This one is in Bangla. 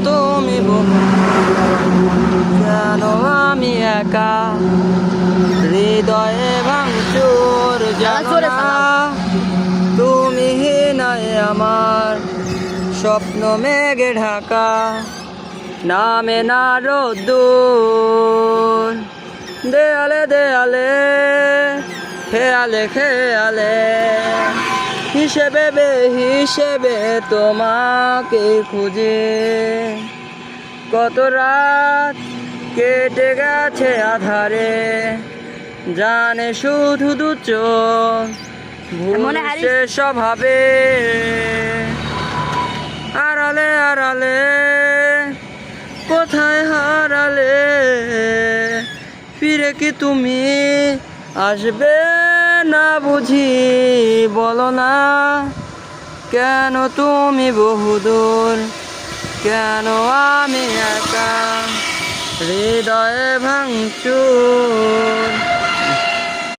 তুমি বহু, কেন আমি একা, হৃদয়ে ভাঙচুর জানো না, তুমি নাই আমার স্বপ্ন মেঘে ঢাকা, নামে না রোদ্দুর, দেয়ালে দেয়ালে খেয়ালে খেয়ালে, হিসেবে বে হিসেবে তোমাকে খুঁজে, কত রাত কেটে গেছে আধারে, জানে শুধু দু চোখ ভুলছে স্বভাবে, আড়ালে আড়ালে কোথায় হারালে, ফিরে কি তুমি আসবে না বুঝি, বলো না কেন তুমি বহুদূর, কেন আমি একা, হৃদয়ে ভাঙচুর।